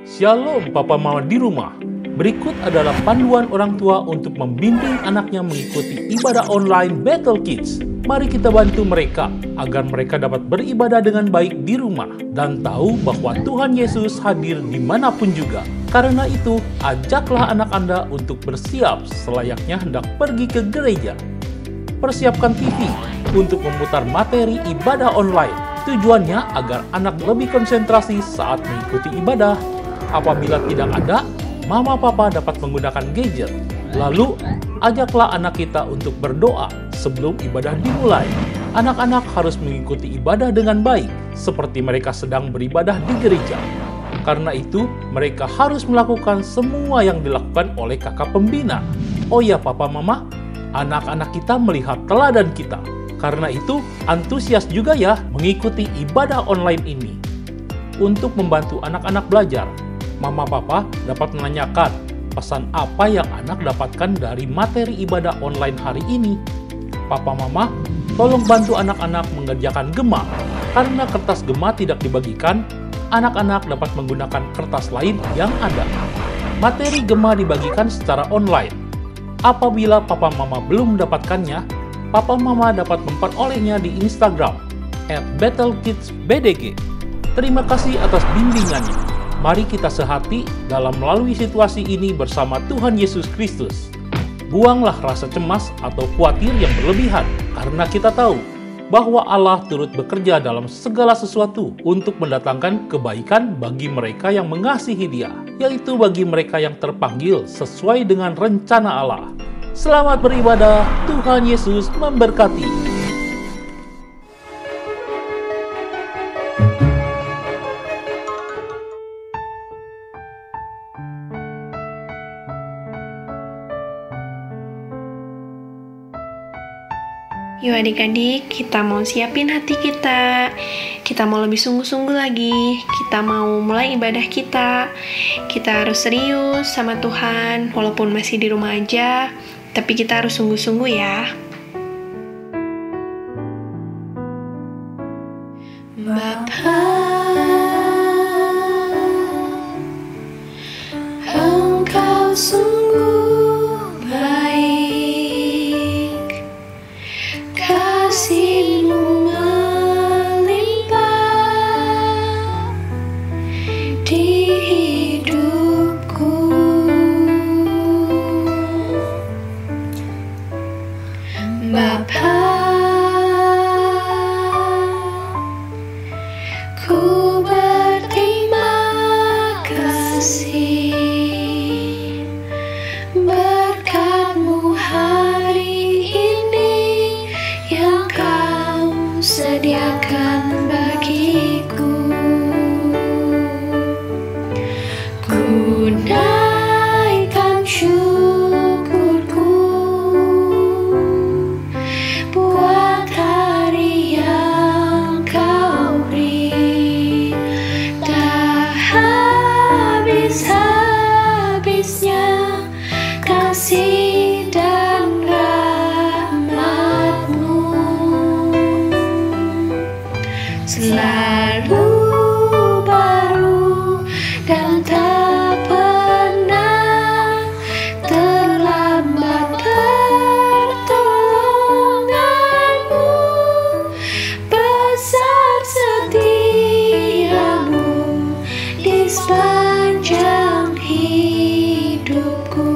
Shalom Papa Mama di rumah. Berikut adalah panduan orang tua untuk membimbing anaknya mengikuti ibadah online Battle Kids. Mari kita bantu mereka agar mereka dapat beribadah dengan baik di rumah dan tahu bahwa Tuhan Yesus hadir dimanapun juga. Karena itu, ajaklah anak Anda untuk bersiap selayaknya hendak pergi ke gereja. Persiapkan TV untuk memutar materi ibadah online. Tujuannya agar anak lebih konsentrasi saat mengikuti ibadah. Apabila tidak ada, Mama Papa dapat menggunakan gadget. Lalu, ajaklah anak kita untuk berdoa sebelum ibadah dimulai. Anak-anak harus mengikuti ibadah dengan baik, seperti mereka sedang beribadah di gereja. Karena itu, mereka harus melakukan semua yang dilakukan oleh kakak pembina. Oh ya Papa Mama, anak-anak kita melihat teladan kita. Karena itu, antusias juga ya mengikuti ibadah online ini. Untuk membantu anak-anak belajar, Mama Papa dapat menanyakan pesan apa yang anak dapatkan dari materi ibadah online hari ini. Papa Mama, tolong bantu anak-anak mengerjakan gema. Karena kertas gema tidak dibagikan, anak-anak dapat menggunakan kertas lain yang ada. Materi gema dibagikan secara online. Apabila Papa Mama belum mendapatkannya, Papa Mama dapat memperolehnya di Instagram @battlekidsbdg. Terima kasih atas bimbingannya. Mari kita sehati dalam melalui situasi ini bersama Tuhan Yesus Kristus. Buanglah rasa cemas atau khawatir yang berlebihan, karena kita tahu bahwa Allah turut bekerja dalam segala sesuatu untuk mendatangkan kebaikan bagi mereka yang mengasihi Dia, yaitu bagi mereka yang terpanggil sesuai dengan rencana Allah. Selamat beribadah, Tuhan Yesus memberkati. Yuk adik-adik, kita mau siapin hati kita. Kita mau lebih sungguh-sungguh lagi. Kita mau mulai ibadah kita. Kita harus serius sama Tuhan, walaupun masih di rumah aja. Tapi kita harus sungguh-sungguh ya. Bapa, Engkau sungguh baik. Kasih-Mu melimpah di hidupku. Bapa, ku berterima kasih berkat-Mu hari ini yang Kau sediakan bagiku. Ku naikkan syukurku buat hari yang Kau beri. Tak habis-habisnya kasih dan rahmat-Mu. Selalu baru dan tak pernah terlambat pertolongan-Mu. Besar setia-Mu di sepanjang hidupku.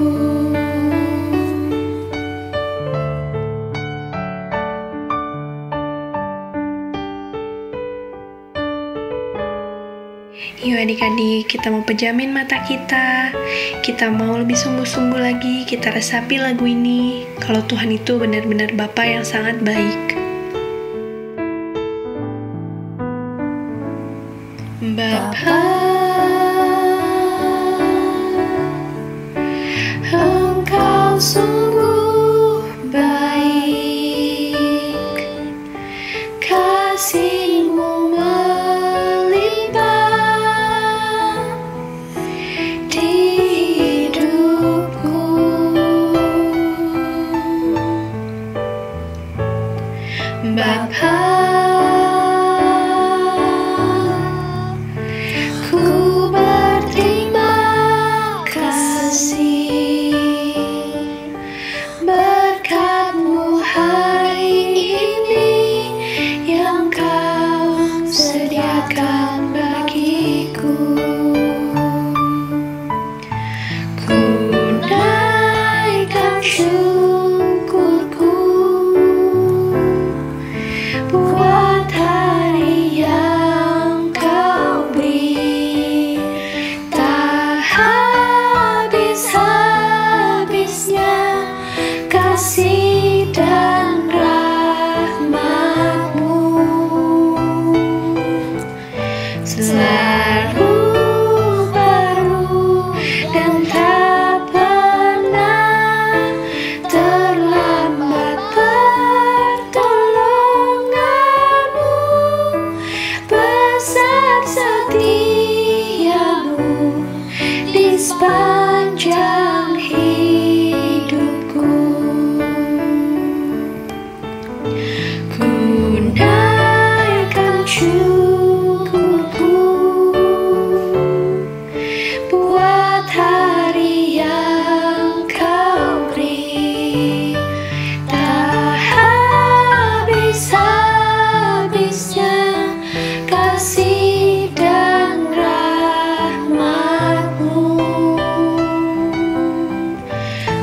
Yuk adik-adik, kita mau pejamin mata kita. Kita mau lebih sungguh-sungguh lagi. Kita resapi lagu ini. Kalau Tuhan itu benar-benar Bapa yang sangat baik. Bapa, Engkau sungguh baik. Kasih-Mu melimpah di hidupku.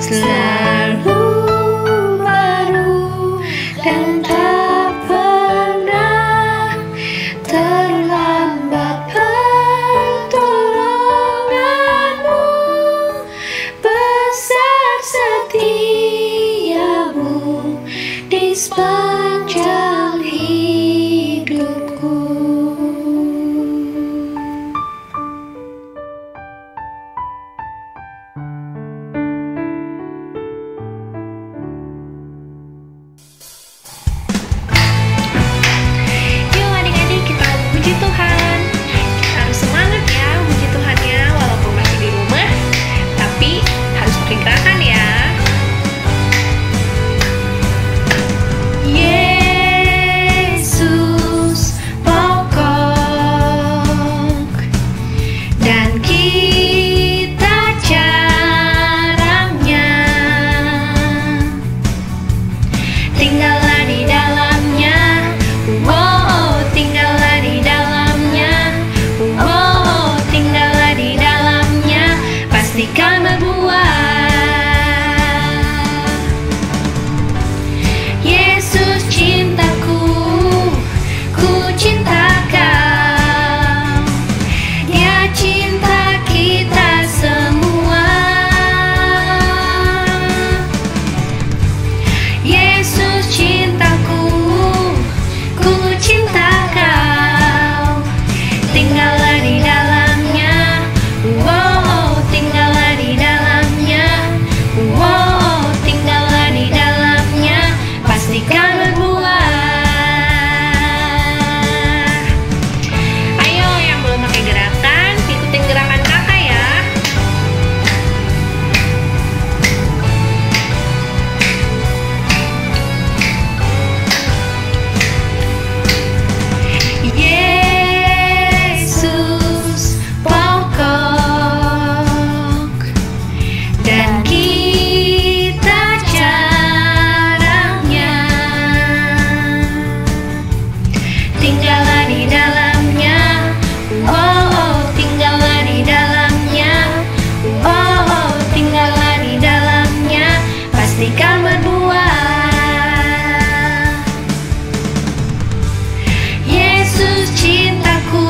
selalu baru dan tak pernah terlambat pertolonganmu, besar setiamu di sepanjang hidupku. Yuk adik-adik, kita puji Tuhan. Kita harus semangat ya puji Tuhannya walaupun masih di rumah, tapi harus pakai gerakan ya. Yesus pokok dan kita jarangnya, tinggallah di dalamnya, wow, tinggallah di dalamnya, wow, tinggallah di dalamnya, pastikan berbuah. Yesus cintaku, ku cinta kau, Dia cinta kita semua. Yesus cintaku, ku cinta kau, tinggallah di dalamnya, wow, tinggallah di dalamnya, wow, tinggallah di dalamnya, pastikan berbuah. Ayo yang belum pakai gerakan, ikutin gerakan kakak ya. Yesus pokok dan kita jarangnya, tinggallah di dalamnya, wow, tinggallah di dalamnya, wow, tinggallah di dalamnya, pastikan berbuah. Yesus cintaku,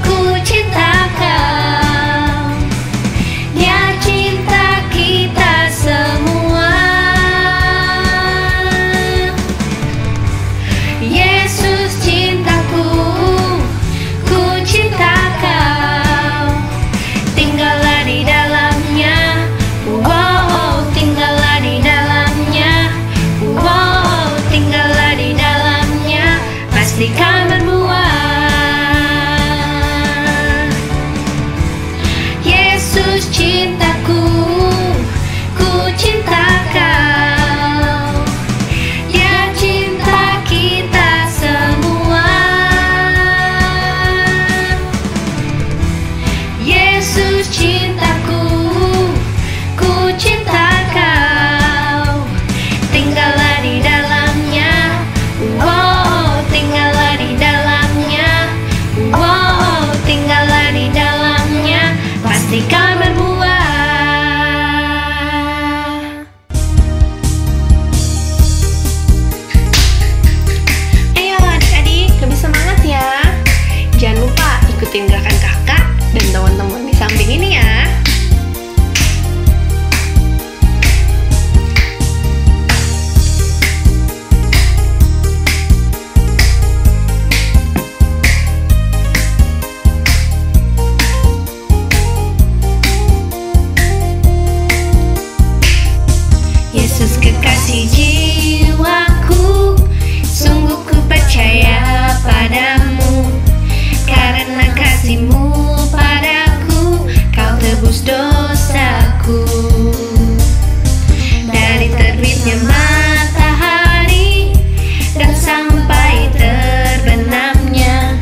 ku cinta kau, Dia cinta kita semua. Yesus cintaku, ku cinta kau, tinggallah di dalamnya, wow, tinggallah di dalamnya, wow, tinggallah di dalamnya, pastikan berbuah. Yesus cintaku, ku cinta kau, Dia cinta kita semua. Yesus cintaku, ku cinta kau, tinggallah di dalamnya, wow, tinggallah di dalamnya, wow, tinggallah di dalamnya, pastikan berbuah. Ayo adik-adik, lebih semangat ya. Jangan lupa ikutin gerakan kakak dan teman-teman di samping ini ya. Yesus kekasih jiwaku, sungguh ku percaya padamu, karena kasih-Mu padaku, Kau tebus dosaku. Dari terbitnya matahari dan sampai terbenamnya,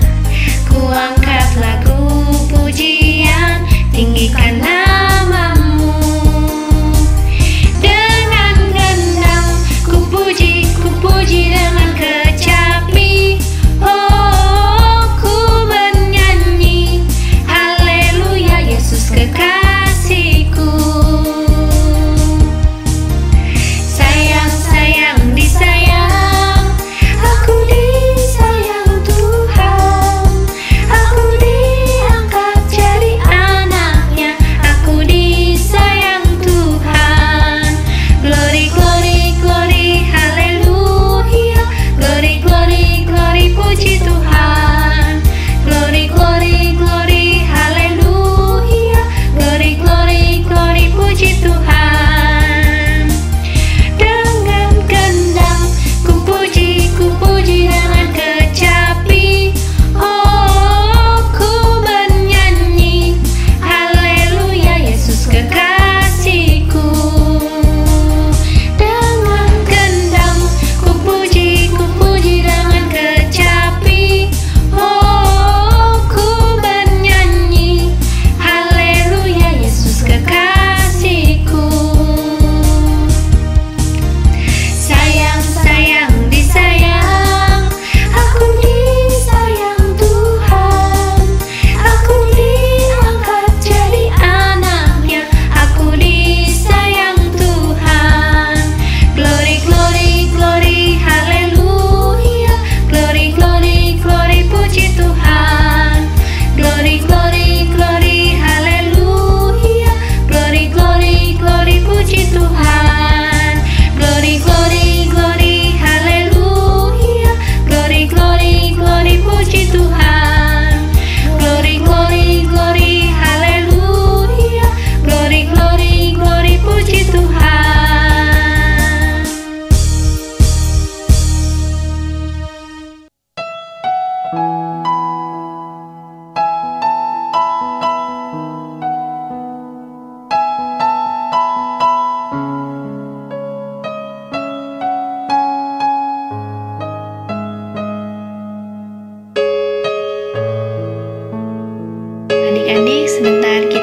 ku angkat lagu pujian, tinggikan nama-Mu. Dengan gendang ku puji dengan kecapi, oh ku bernyanyi haleluya. Yesus kekasih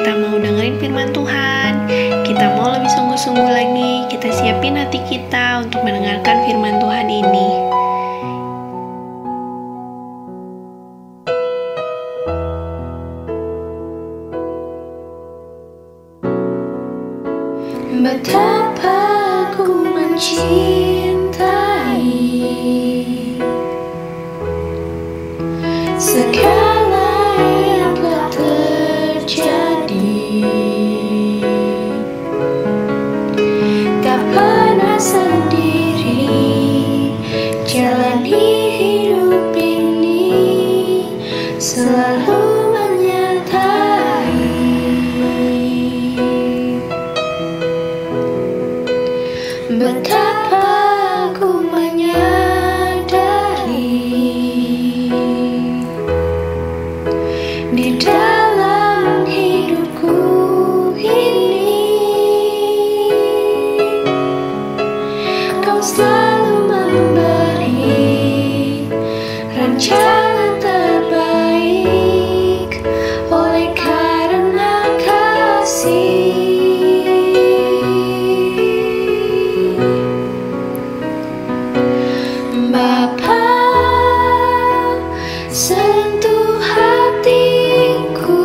kita mau dengerin firman Tuhan, kita mau lebih sungguh-sungguh lagi, kita siapin hati kita untuk mendengarkan firman Tuhan ini. Betapa ku mencintai segala yang telah terjadi, tak pernah sendiri jalani hidup ini, selalu betapa ku menyadari di dalam hidupku ini, Kau selalu memberi rencana terbaik oleh karena kasih. Bapa, sentuh hatiku,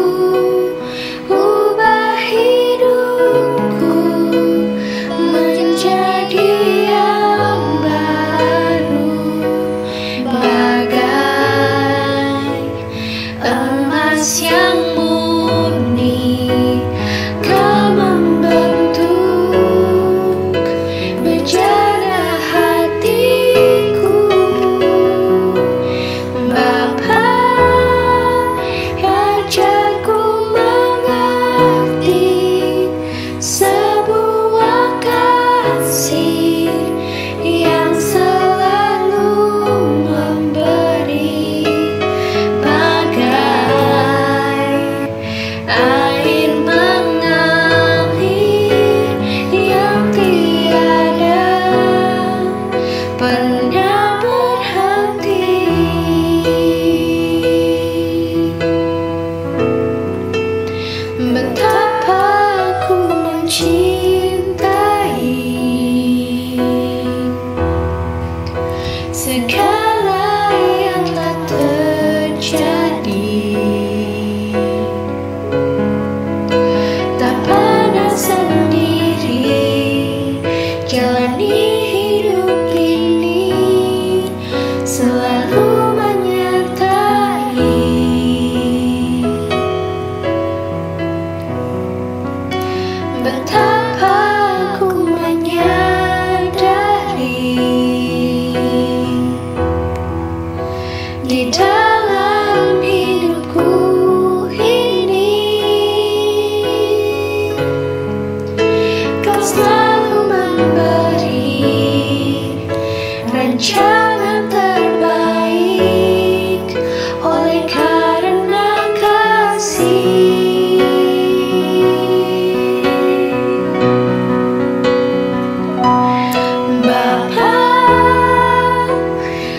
ubah hidupku menjadi yang baru, bagai emas yang murni. Kau membentuk berjalan hatiku. Bapa, ajarku mengerti sebuah kasih yang selalu memberi, bagai air mengalir yang tiada pernah berhenti. Betapa ku mencintai segala yang telah terjadi, tak pernah sendiri jalani hidup ini, selalu menyertai. Betapa ku menyadari di dalam hidupku ini, Kau selalu memberi rencana terbaik oleh karena kasih. Bapa,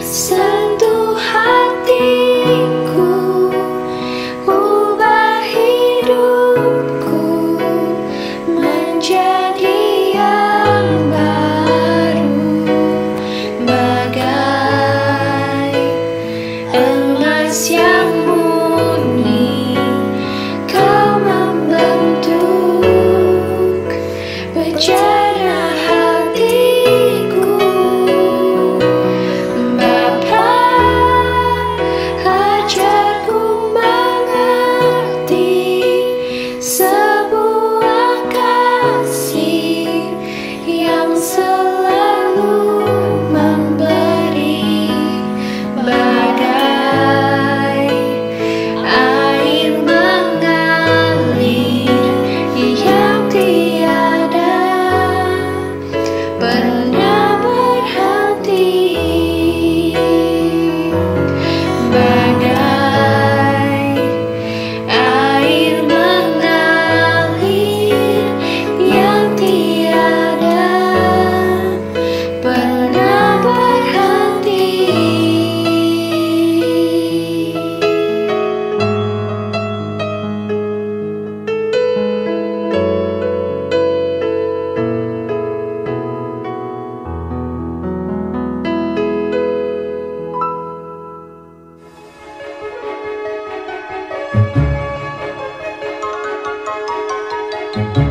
sentuh hatiku, ubah hidupku menjadi yang baru, bagai emas yang murni. Kau membentuk berjalan hatiku. Bapa, ajarku mengerti sebuah kasih yang selalu memberi, bagai air mengalir yang tiada pernah berhenti, bagai air mengalir Shalom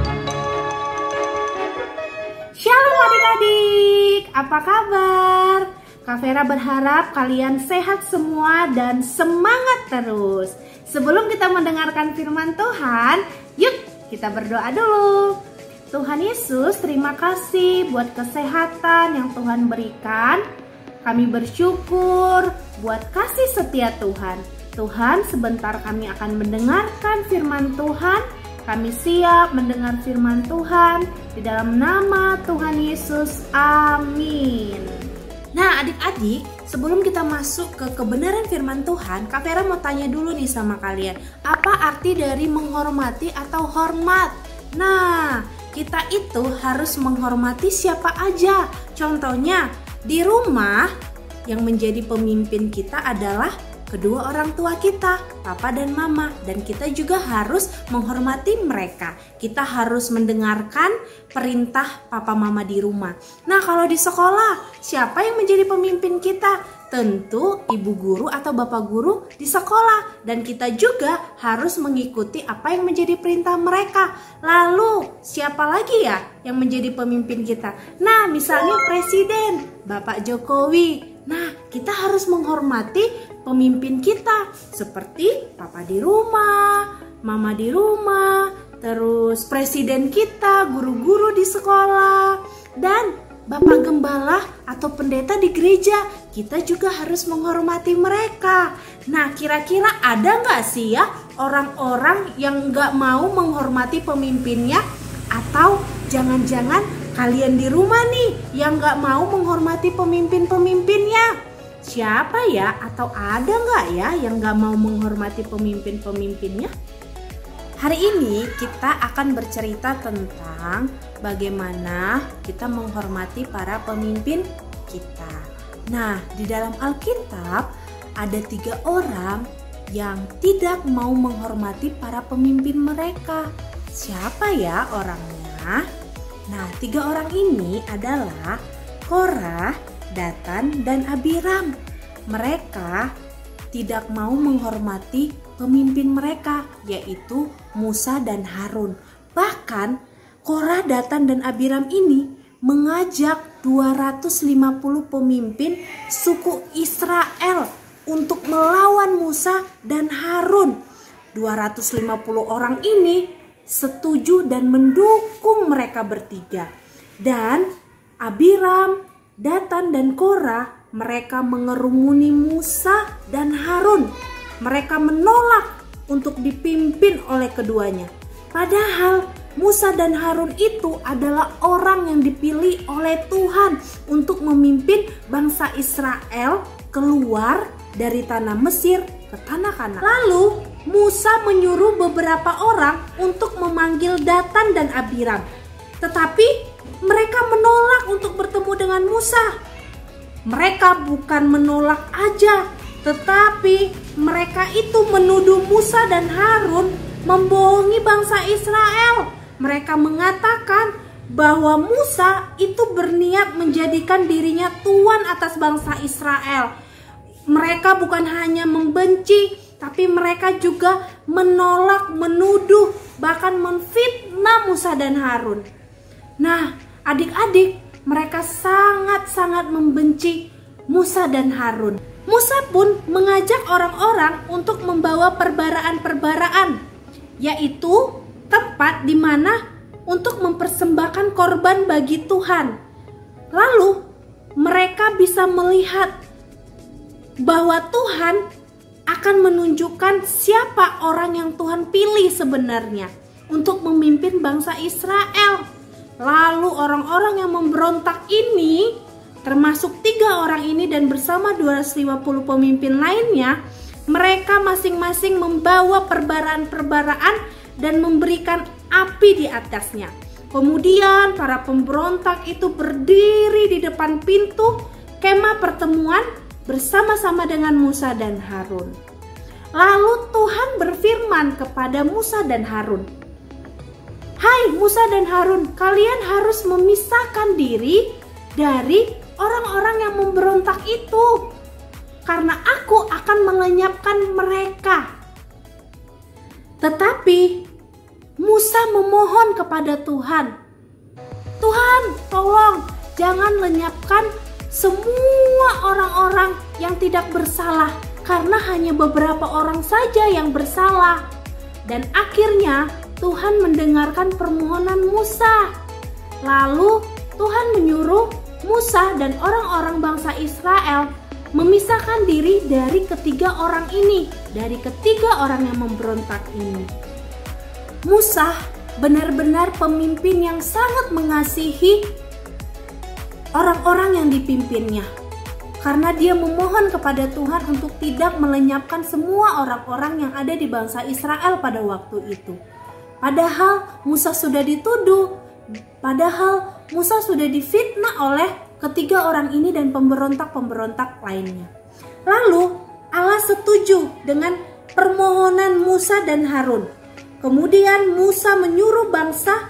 adik-adik, apa kabar? Kak Vera berharap kalian sehat semua dan semangat terus. Sebelum kita mendengarkan firman Tuhan, yuk kita berdoa dulu. Tuhan Yesus, terima kasih buat kesehatan yang Tuhan berikan. Kami bersyukur buat kasih setia Tuhan. Tuhan, sebentar kami akan mendengarkan firman Tuhan. Kami siap mendengar firman Tuhan. Di dalam nama Tuhan Yesus, amin. Nah adik-adik, sebelum kita masuk ke kebenaran firman Tuhan, Kak Vera mau tanya dulu nih sama kalian. Apa arti dari menghormati atau hormat? Nah, kita itu harus menghormati siapa aja. Contohnya, di rumah yang menjadi pemimpin kita adalah kedua orang tua kita, papa dan mama. Dan kita juga harus menghormati mereka. Kita harus mendengarkan perintah papa mama di rumah. Nah, kalau di sekolah, siapa yang menjadi pemimpin kita? Tentu ibu guru atau bapak guru di sekolah. Dan kita juga harus mengikuti apa yang menjadi perintah mereka. Lalu, siapa lagi ya yang menjadi pemimpin kita? Nah, misalnya presiden, Bapak Jokowi. Nah, kita harus menghormati pemimpin kita seperti papa di rumah, mama di rumah, terus presiden kita, guru-guru di sekolah, dan bapak gembala atau pendeta di gereja. Kita juga harus menghormati mereka. Nah, kira-kira ada nggak sih ya orang-orang yang nggak mau menghormati pemimpinnya? Atau jangan-jangan kalian di rumah nih yang nggak mau menghormati pemimpin-pemimpinnya? Siapa ya? Atau ada nggak ya yang nggak mau menghormati pemimpin-pemimpinnya? Hari ini kita akan bercerita tentang bagaimana kita menghormati para pemimpin kita. Nah, di dalam Alkitab ada 3 orang yang tidak mau menghormati para pemimpin mereka. Siapa ya orangnya? Nah, 3 orang ini adalah Korah, Datan, dan Abiram. Mereka tidak mau menghormati pemimpin mereka, yaitu Musa dan Harun. Bahkan Korah, Datan, dan Abiram ini mengajak 250 pemimpin suku Israel untuk melawan Musa dan Harun. 250 orang ini setuju dan mendukung mereka bertiga. Dan Abiram, Datan, dan Korah, mereka mengerumuni Musa dan Harun. Mereka menolak untuk dipimpin oleh keduanya. Padahal Musa dan Harun itu adalah orang yang dipilih oleh Tuhan untuk memimpin bangsa Israel keluar dari tanah Mesir ke tanah Kanaan. Lalu Musa menyuruh beberapa orang untuk memanggil Datan dan Abiram. Tetapi mereka menolak untuk bertemu dengan Musa. Mereka bukan menolak aja, tetapi mereka itu menuduh Musa dan Harun membohongi bangsa Israel. Mereka mengatakan bahwa Musa itu berniat menjadikan dirinya tuan atas bangsa Israel. Mereka bukan hanya membenci, tapi mereka juga menolak, menuduh, bahkan memfitnah Musa dan Harun. Nah, adik-adik, mereka sangat-sangat membenci Musa dan Harun. Musa pun mengajak orang-orang untuk membawa perbaraan-perbaraan, yaitu tempat di mana untuk mempersembahkan korban bagi Tuhan. Lalu mereka bisa melihat bahwa Tuhan akan menunjukkan siapa orang yang Tuhan pilih sebenarnya untuk memimpin bangsa Israel. Lalu orang-orang yang memberontak ini, termasuk 3 orang ini dan bersama 250 pemimpin lainnya, mereka masing-masing membawa perbaraan-perbaraan dan memberikan api di atasnya. Kemudian para pemberontak itu berdiri di depan pintu kemah pertemuan bersama-sama dengan Musa dan Harun. Lalu Tuhan berfirman kepada Musa dan Harun, "Hai Musa dan Harun, kalian harus memisahkan diri dari orang-orang yang memberontak itu, karena aku akan melenyapkan mereka." Tetapi Musa memohon kepada Tuhan, Tuhan tolong jangan lenyapkan semua orang-orang yang tidak bersalah, karena hanya beberapa orang saja yang bersalah. Dan akhirnya Tuhan mendengarkan permohonan Musa. Lalu Tuhan menyuruh Musa dan orang-orang bangsa Israel memisahkan diri dari ketiga orang ini, dari ketiga orang yang memberontak ini. Musa benar-benar pemimpin yang sangat mengasihi orang-orang yang dipimpinnya, karena dia memohon kepada Tuhan untuk tidak melenyapkan semua orang-orang yang ada di bangsa Israel pada waktu itu. Padahal Musa sudah dituduh, padahal Musa sudah difitnah oleh ketiga orang ini dan pemberontak-pemberontak lainnya. Lalu Allah setuju dengan permohonan Musa dan Harun. Kemudian Musa menyuruh bangsa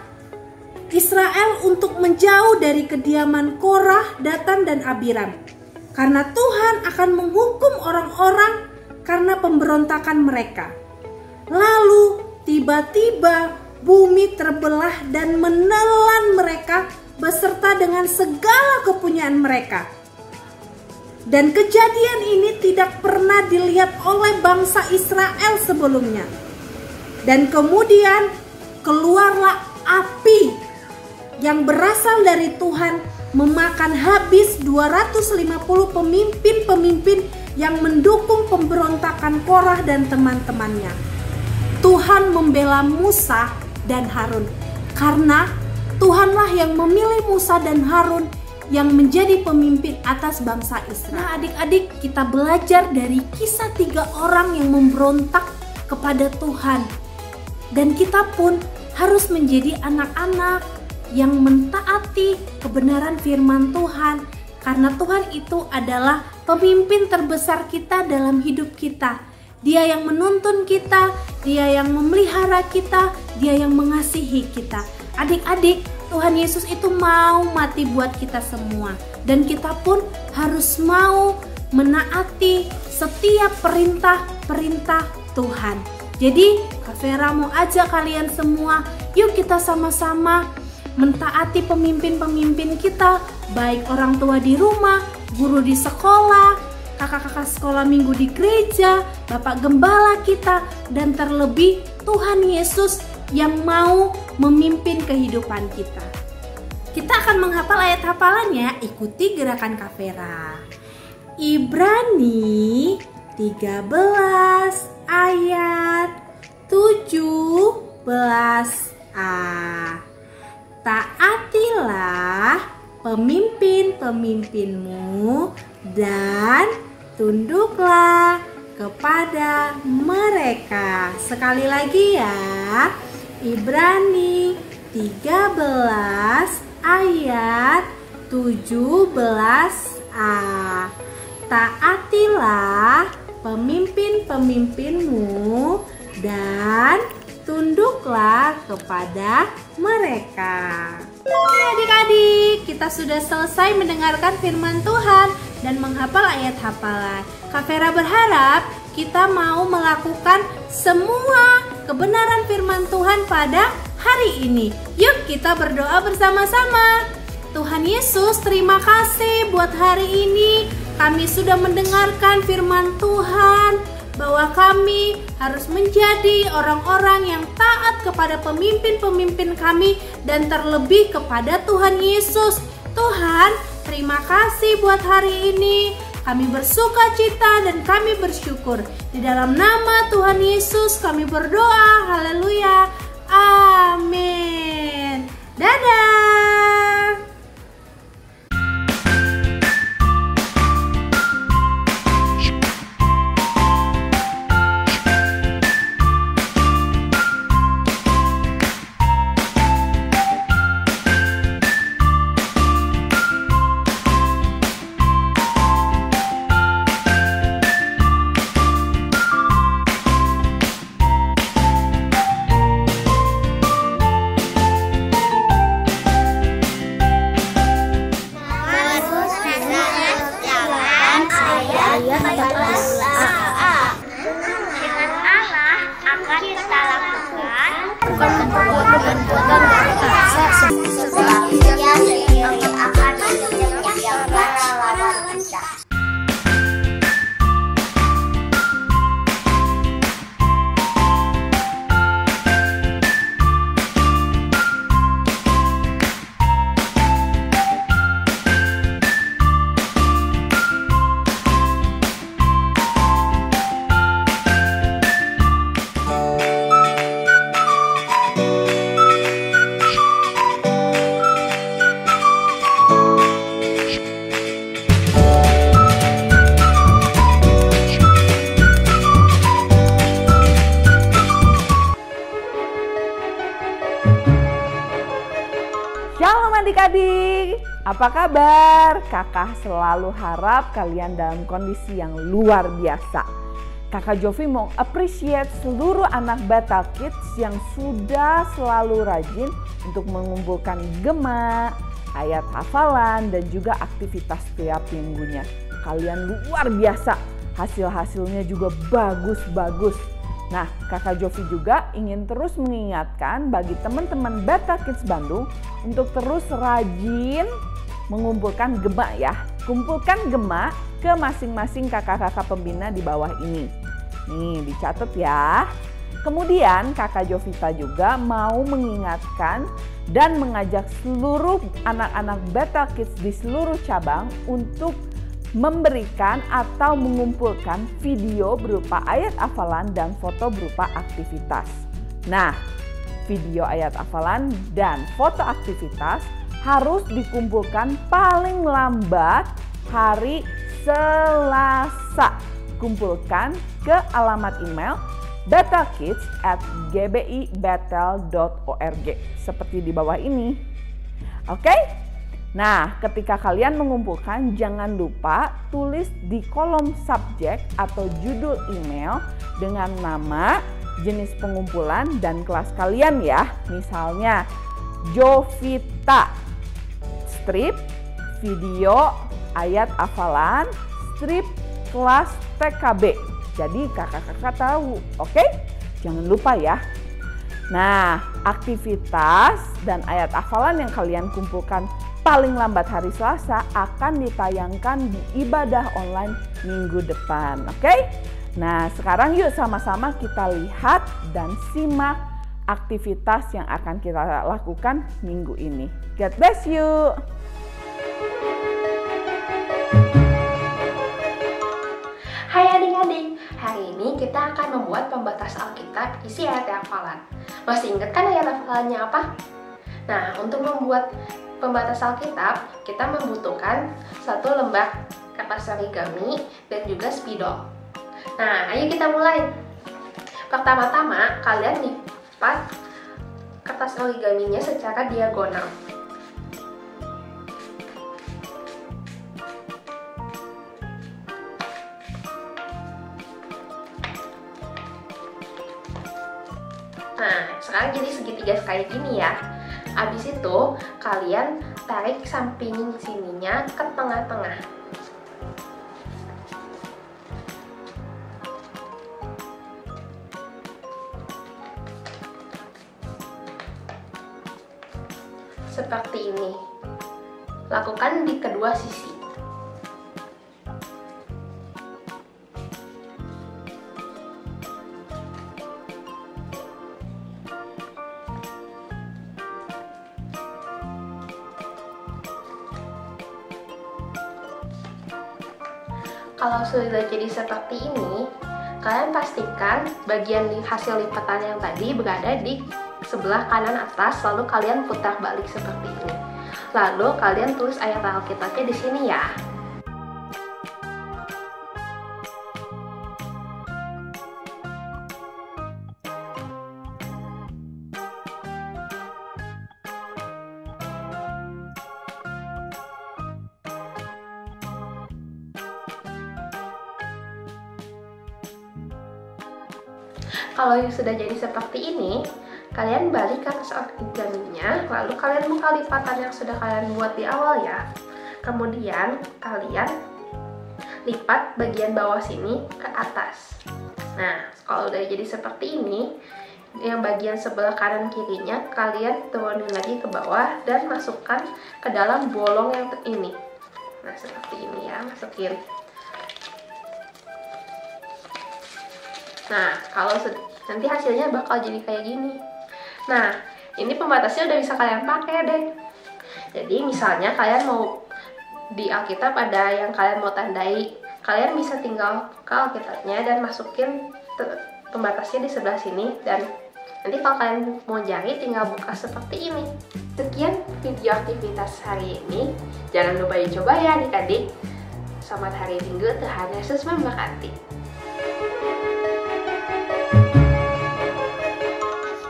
Israel untuk menjauh dari kediaman Korah, Datan, dan Abiram, karena Tuhan akan menghukum orang-orang karena pemberontakan mereka. Lalu tiba-tiba bumi terbelah dan menelan mereka beserta dengan segala kepunyaan mereka. Dan kejadian ini tidak pernah dilihat oleh bangsa Israel sebelumnya. Dan kemudian keluarlah api yang berasal dari Tuhan memakan habis 250 pemimpin-pemimpin yang mendukung pemberontakan Korah dan teman-temannya. Tuhan membela Musa dan Harun karena Tuhanlah yang memilih Musa dan Harun yang menjadi pemimpin atas bangsa Israel. Nah, adik-adik, kita belajar dari kisah 3 orang yang memberontak kepada Tuhan. Dan kita pun harus menjadi anak-anak yang mentaati kebenaran firman Tuhan, karena Tuhan itu adalah pemimpin terbesar kita dalam hidup kita. Dia yang menuntun kita, Dia yang memelihara kita, Dia yang mengasihi kita. Adik-adik, Tuhan Yesus itu mau mati buat kita semua, dan kita pun harus mau menaati setiap perintah-perintah Tuhan. Jadi Kak Vera mau ajak kalian semua, yuk kita sama-sama mentaati pemimpin-pemimpin kita, baik orang tua di rumah, guru di sekolah, kakak-kakak sekolah minggu di gereja, bapak gembala kita, dan terlebih Tuhan Yesus yang mau memimpin kehidupan kita. Kita akan menghafal ayat hafalannya, ikuti gerakan Kak Vera. Ibrani 13 ayat 17a. Taatilah pemimpin-pemimpinmu dan tunduklah kepada mereka. Sekali lagi ya, Ibrani 13 ayat 17a. Taatilah pemimpin-pemimpinmu dan tunduklah kepada mereka. Oke adik-adik, kita sudah selesai mendengarkan firman Tuhan dan menghafal ayat hafalan. Kak Vera berharap kita mau melakukan semua kebenaran firman Tuhan pada hari ini. Yuk kita berdoa bersama-sama. Tuhan Yesus, terima kasih buat hari ini. Kami sudah mendengarkan firman Tuhan, bahwa kami harus menjadi orang-orang yang taat kepada pemimpin-pemimpin kami dan terlebih kepada Tuhan Yesus. Tuhan, terima kasih buat hari ini. Kami bersuka cita dan kami bersyukur. Di dalam nama Tuhan Yesus kami berdoa. Haleluya. Amin. Dadah. menentukan rasa sebab dia sendiri akan menjadikan lawan kita. Shalom adik-adik, apa kabar? Kakak selalu harap kalian dalam kondisi yang luar biasa. Kakak Jovi mau appreciate seluruh anak Bethel Kids yang sudah selalu rajin untuk mengumpulkan gema, ayat hafalan, dan juga aktivitas setiap minggunya. Kalian luar biasa, hasil-hasilnya juga bagus-bagus. Nah, Kakak Jovi juga ingin terus mengingatkan bagi teman-teman Bethel Kids Bandung untuk terus rajin mengumpulkan gema ya. Kumpulkan gema ke masing-masing kakak-kakak pembina di bawah ini. Nih, dicatat ya. Kemudian Kakak Jovita juga mau mengingatkan dan mengajak seluruh anak-anak Bethel Kids di seluruh cabang untuk memberikan atau mengumpulkan video berupa ayat hafalan dan foto berupa aktivitas. Nah, video ayat hafalan dan foto aktivitas harus dikumpulkan paling lambat hari Selasa. Kumpulkan ke alamat email bethelkids@gbibethel.org seperti di bawah ini. Oke? Nah, ketika kalian mengumpulkan, jangan lupa tulis di kolom subjek atau judul email dengan nama, jenis pengumpulan, dan kelas kalian ya. Misalnya, Jovita, strip, video, ayat hafalan, strip, kelas TKB. Jadi kakak-kakak tahu, oke? Jangan lupa ya. Nah, aktivitas dan ayat hafalan yang kalian kumpulkan paling lambat hari Selasa akan ditayangkan di ibadah online minggu depan. Oke? Nah, sekarang yuk sama-sama kita lihat dan simak aktivitas yang akan kita lakukan minggu ini. God bless you. Hai adik-adik, hari ini kita akan membuat pembatas Alkitab isi ayat hafalan. Masih ingat kan ayat hafalannya apa? Nah, untuk membuat pembatas Alkitab, kita membutuhkan satu lembar kertas origami dan juga spidol. Nah, ayo kita mulai. Pertama-tama, kalian lipat kertas origaminya secara diagonal. Nah, sekarang jadi segitiga kayak gini ya. Habis itu, kalian tarik samping sininya ke tengah-tengah. Seperti ini. Lakukan di kedua sisi. Kalau sudah jadi seperti ini, kalian pastikan bagian hasil lipatan yang tadi berada di sebelah kanan atas, lalu kalian putar balik seperti ini. Lalu kalian tulis ayat Alkitabnya di sini ya. Kalau sudah jadi seperti ini, kalian balik ke atas origaminya, lalu kalian buka lipatan yang sudah kalian buat di awal ya. Kemudian kalian lipat bagian bawah sini ke atas. Nah, kalau udah jadi seperti ini, yang bagian sebelah kanan kirinya kalian turunin lagi ke bawah dan masukkan ke dalam bolong yang ini. Nah, seperti ini ya, masukin. Nah, kalau nanti hasilnya bakal jadi kayak gini. Nah, ini pembatasnya udah bisa kalian pakai deh. Jadi misalnya kalian mau di Alkitab ada yang kalian mau tandai, kalian bisa tinggal ke Alkitabnya dan masukin pembatasnya di sebelah sini, dan nanti kalau kalian mau jahit tinggal buka seperti ini. Sekian video aktivitas hari ini. Jangan lupa dicoba ya adik-adik. Selamat hari Minggu, Tuhan Yesus memberkati.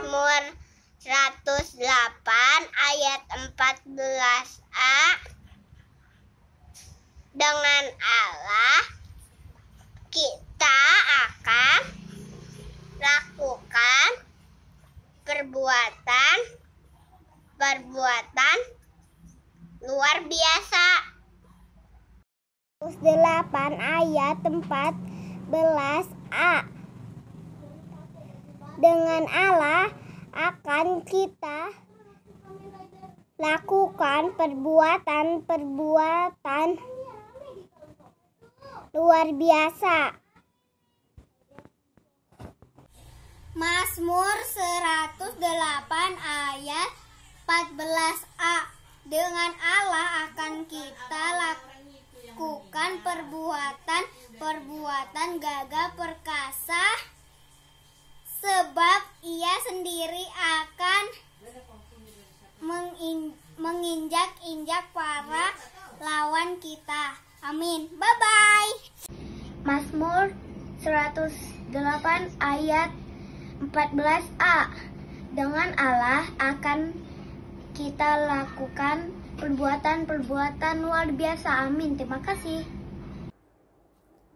Mazmur 108 ayat 14a. Dengan Allah kita akan lakukan perbuatan luar biasa. 8 ayat 14a. Dengan Allah akan kita lakukan perbuatan luar biasa. Mazmur 108 ayat 14a. Dengan Allah akan kita lakukan perbuatan gagah perkasa, sebab Ia sendiri akan menginjak-injak para lawan kita. Amin. Bye-bye. Mazmur 108 ayat 14a. Dengan Allah akan kita lakukan perbuatan luar biasa. Amin. Terima kasih.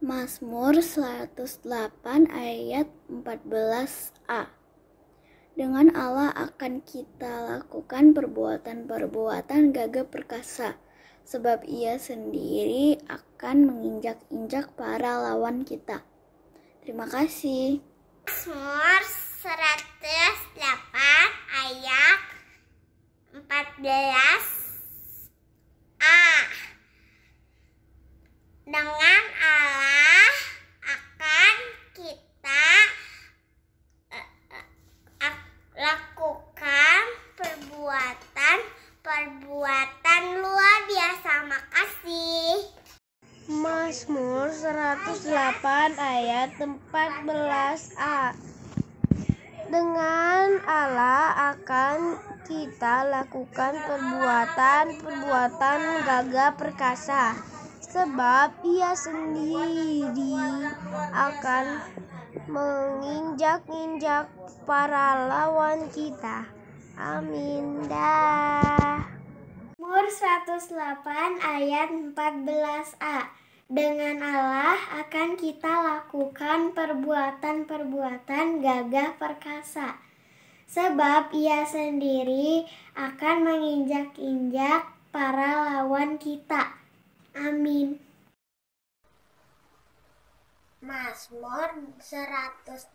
Mazmur 108 ayat 14a. Dengan Allah akan kita lakukan perbuatan gagah perkasa, sebab Ia sendiri akan menginjak-injak para lawan kita. Terima kasih. Mazmur 108 ayat 14a. Dengan Allah akan kita lakukan perbuatan luar biasa. Makasih. Mazmur 108 ayat 14a. Dengan Allah akan kita lakukan perbuatan gagah perkasa, sebab Ia sendiri akan menginjak-injak para lawan kita. Amin. Dah. Mazmur 108 ayat 14a. Dengan Allah akan kita lakukan perbuatan gagah perkasa, sebab Ia sendiri akan menginjak-injak para lawan kita. Amin. Mazmur 108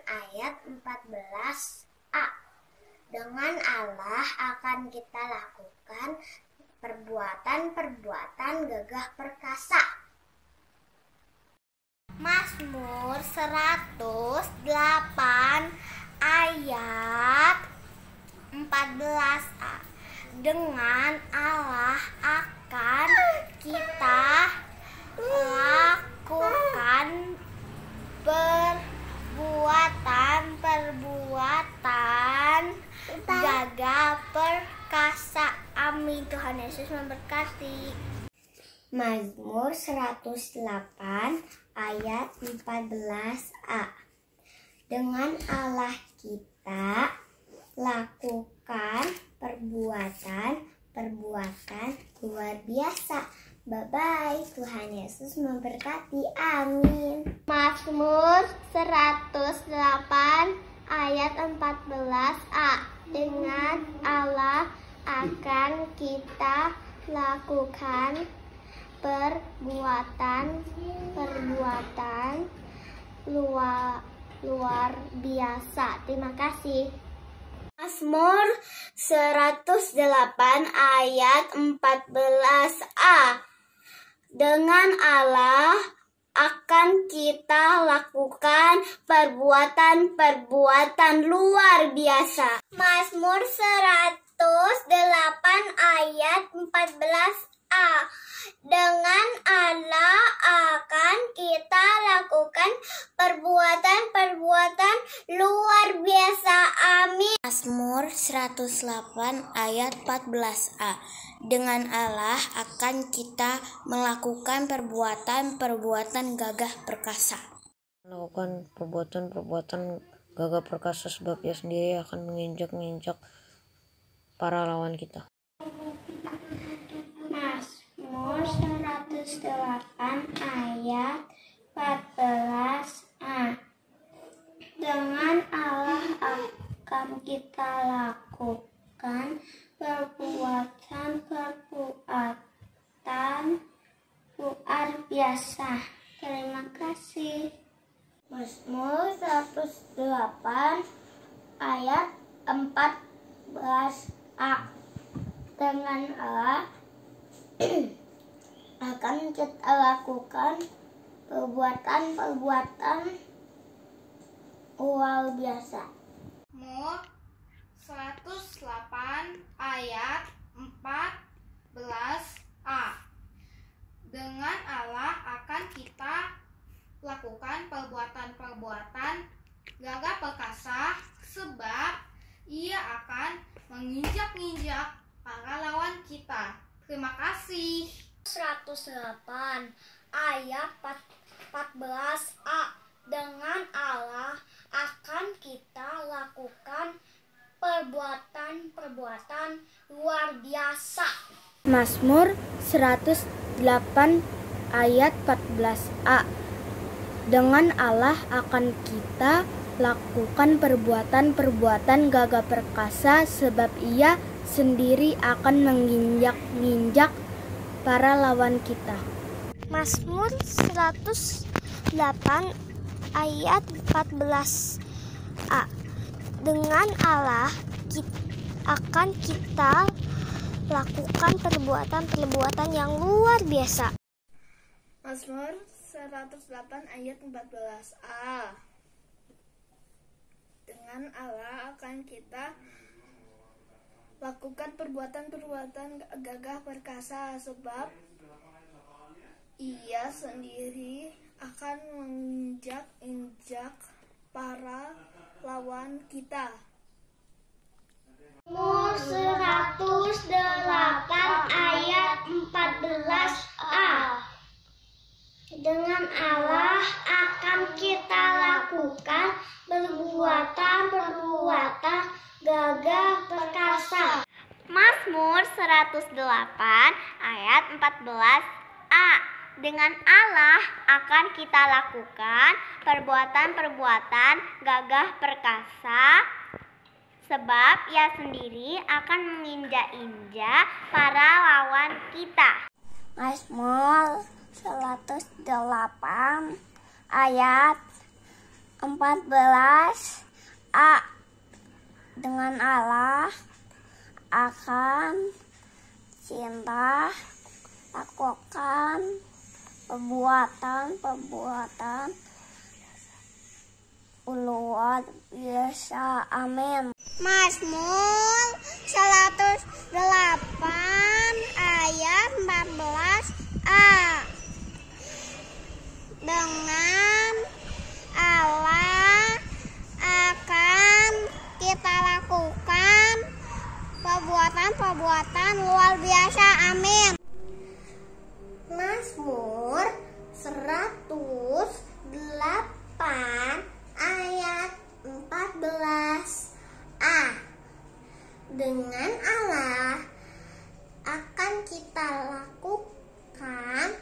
ayat 14a. Dengan Allah akan kita lakukan perbuatan gagah perkasa. Mazmur 108 ayat 14a. Dengan Allah akan kita lakukan perbuatan gagah perkasa. Amin. Tuhan Yesus memberkati. Mazmur 108 ayat 14a. Dengan Allah kita lakukan perbuatan luar biasa. Bye-bye. Tuhan Yesus memberkati. Amin. Mazmur 108 ayat 14a. Dengan Allah akan kita lakukan perbuatan luar biasa. Terima kasih. Mazmur 108 ayat 14a. Dengan Allah akan kita lakukan perbuatan-perbuatan luar biasa. Mazmur 108 ayat 14a. Dengan Allah akan kita lakukan perbuatan-perbuatan luar biasa. Amin. Mazmur 108 ayat 14a. Dengan Allah akan kita melakukan perbuatan-perbuatan gagah perkasa. Melakukan perbuatan-perbuatan gagah perkasa sebab Ia sendiri akan menginjak-injak para lawan kita. Mazmur 108 ayat 14a. Dengan Allah akan kita lakukan perbuatan-perbuatan luar biasa. Terima kasih. Mazmur 108 ayat 14a. Dengan Allah akan kita lakukan perbuatan-perbuatan luar biasa. Mazmur 108 ayat 14a. Dengan Allah akan kita lakukan perbuatan-perbuatan gagah perkasa sebab Ia akan menginjak-injak para lawan kita. Terima kasih. 108 ayat 14a. Dengan Allah akan kita lakukan perbuatan-perbuatan luar biasa. Mazmur 108 ayat 14a. Dengan Allah akan kita lakukan perbuatan-perbuatan gagah perkasa sebab Ia sendiri akan menginjak-injak para lawan kita. Mazmur 108 ayat 14a. Dengan Allah akan kita lakukan perbuatan-perbuatan yang luar biasa. Mazmur 108 ayat 14a. Dengan Allah akan kita lakukan perbuatan-perbuatan gagah perkasa sebab Ia sendiri akan menginjak-injak para lawan kita. Mazmur 108 ayat 14a. Dengan Allah akan kita lakukan perbuatan-perbuatan gagah perkasa. Mazmur 108 ayat 14a. Dengan Allah akan kita lakukan perbuatan-perbuatan gagah perkasa sebab Ia sendiri akan menginjak-injak para lawan kita. Mazmur 108 ayat 14a. Dengan Allah akan kita lakukan perbuatan-perbuatan luar biasa. Amin. Mazmur 108 ayat 14a. Dengan Allah akan kita lakukan perbuatan-perbuatan luar biasa. Amin. Mazmur 108 ayat 14a. Dengan Allah akan kita lakukan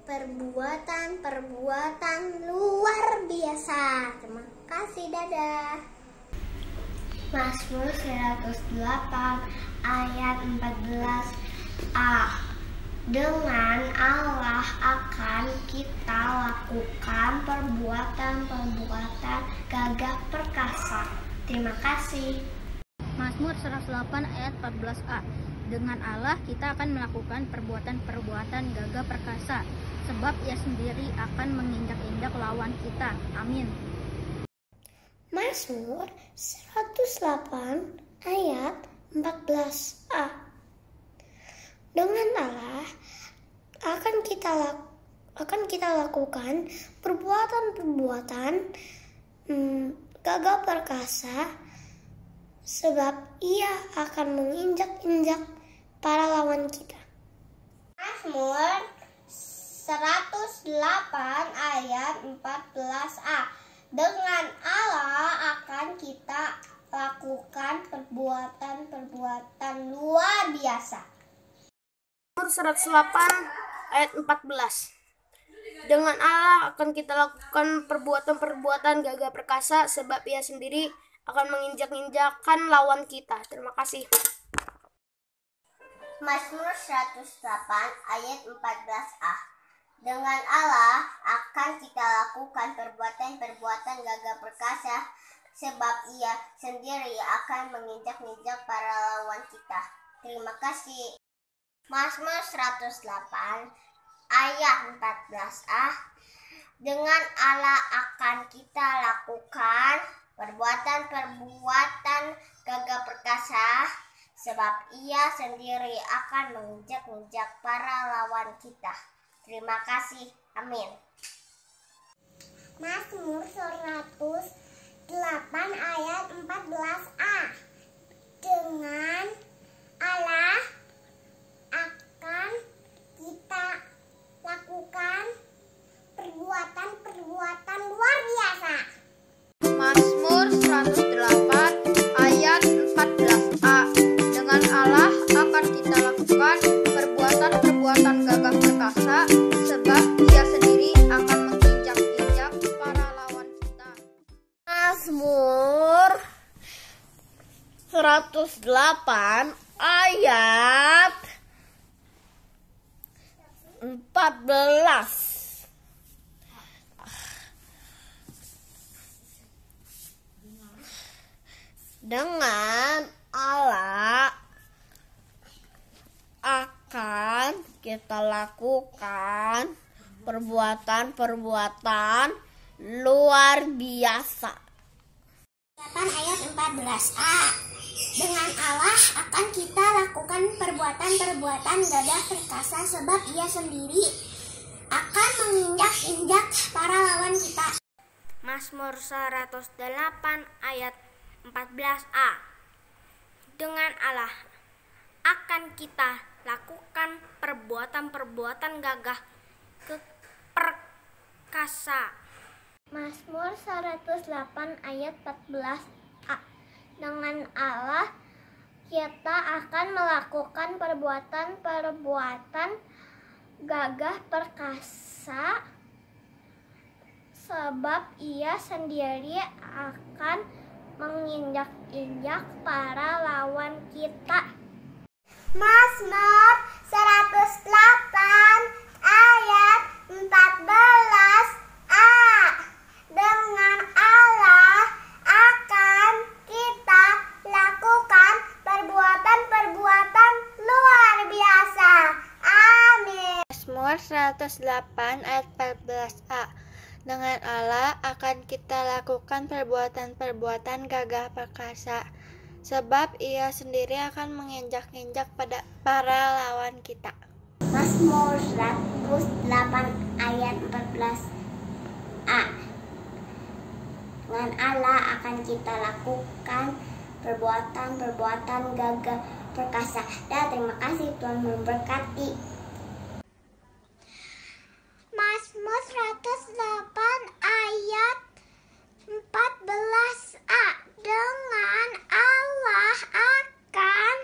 perbuatan-perbuatan luar biasa. Terima kasih, dadah. Mazmur 108 ayat 14a. Dengan Allah akan kita lakukan perbuatan-perbuatan gagah perkasa. Terima kasih. Mazmur 108 ayat 14a. Dengan Allah kita akan melakukan perbuatan-perbuatan gagah perkasa, sebab Ia sendiri akan menginjak-injak lawan kita. Amin. Mazmur 108 ayat 14a. Dengan Allah akan kita lakukan perbuatan-perbuatan gagah perkasa, sebab Ia akan menginjak-injak para lawan kita. Mazmur 108 ayat 14a. Dengan Allah akan kita lakukan perbuatan-perbuatan luar biasa. Mazmur 108 ayat 14. Dengan Allah akan kita lakukan perbuatan-perbuatan gagah perkasa, sebab Ia sendiri akan menginjak-injakkan lawan kita. Terima kasih. Mazmur 108 ayat 14a. Dengan Allah akan kita lakukan perbuatan-perbuatan gagah perkasa, sebab Ia sendiri akan menginjak-injak para lawan kita. Terima kasih. Mazmur 108 ayat 14a. Dengan Allah akan kita lakukan perbuatan-perbuatan gagah perkasa, sebab Ia sendiri akan menginjak-injak para lawan kita. Terima kasih. Amin. Mazmur 108 ayat 14a. Dengan Allah akan kita lakukan perbuatan-perbuatan luar biasa. Mazmur 108 ayat 14a. Dengan Allah akan kita lakukan perbuatan-perbuatan gagah perkasa, sebab Ia sendiri akan menginjak-injak para lawan kita. Mazmur 108 ayat 14. Dengan Allah akan kita lakukan perbuatan-perbuatan luar biasa. 8 ayat 14a. Dengan Allah akan kita lakukan perbuatan-perbuatan gagah perkasa, sebab Ia sendiri akan menginjak-injak para lawan kita. Mazmur 108 ayat 14a. Dengan Allah akan kita lakukan perbuatan-perbuatan gagah perkasa. Mazmur 108 ayat 14a. Dengan Allah kita akan melakukan perbuatan-perbuatan gagah perkasa, sebab Ia sendiri akan menginjak-injak para lawan kita. Mazmur 108 ayat 14a. Dengan Allah akan kita lakukan perbuatan-perbuatan luar biasa. Amin. Mazmur 108 ayat 14a. Dengan Allah akan kita lakukan perbuatan-perbuatan gagah perkasa, sebab Ia sendiri akan menginjak-injak pada para lawan kita. Mazmur 108 ayat 14a. Dengan Allah akan kita lakukan perbuatan-perbuatan gagah perkasa. Dan terima kasih, Tuhan memberkati. Mazmur 108 ayat 14a. Dengan Allah akan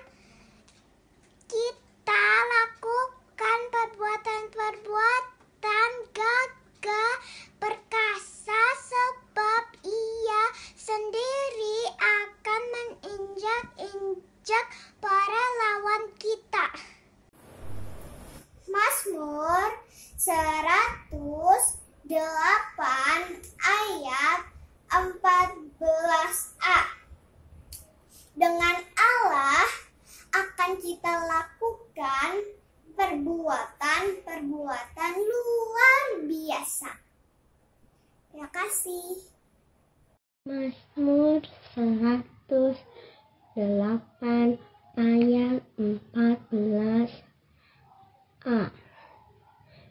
kita lakukan perbuatan-perbuatan gagah perkasa, sebab Ia sendiri akan menginjak-injak para lawan kita. kasih. Mazmur 108 ayat 14a.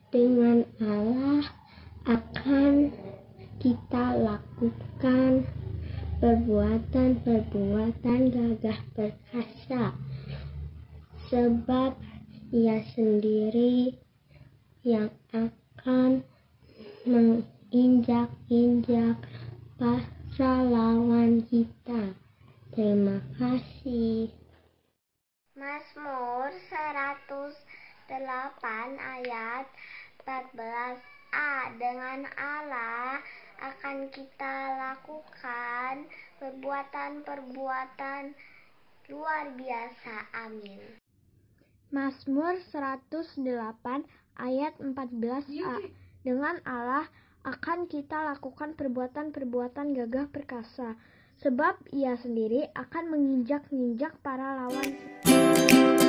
Dengan Allah akan kita lakukan perbuatan-perbuatan gagah perkasa, sebab Ia sendiri yang akan menginjak-injak para lawan kita. Terima kasih. Mazmur 108 ayat 14a. Dengan Allah akan kita lakukan perbuatan-perbuatan luar biasa. Amin. Mazmur 108 ayat 14a. Dengan Allah akan kita lakukan perbuatan-perbuatan gagah perkasa, sebab Ia sendiri akan menginjak-injak para lawan kita.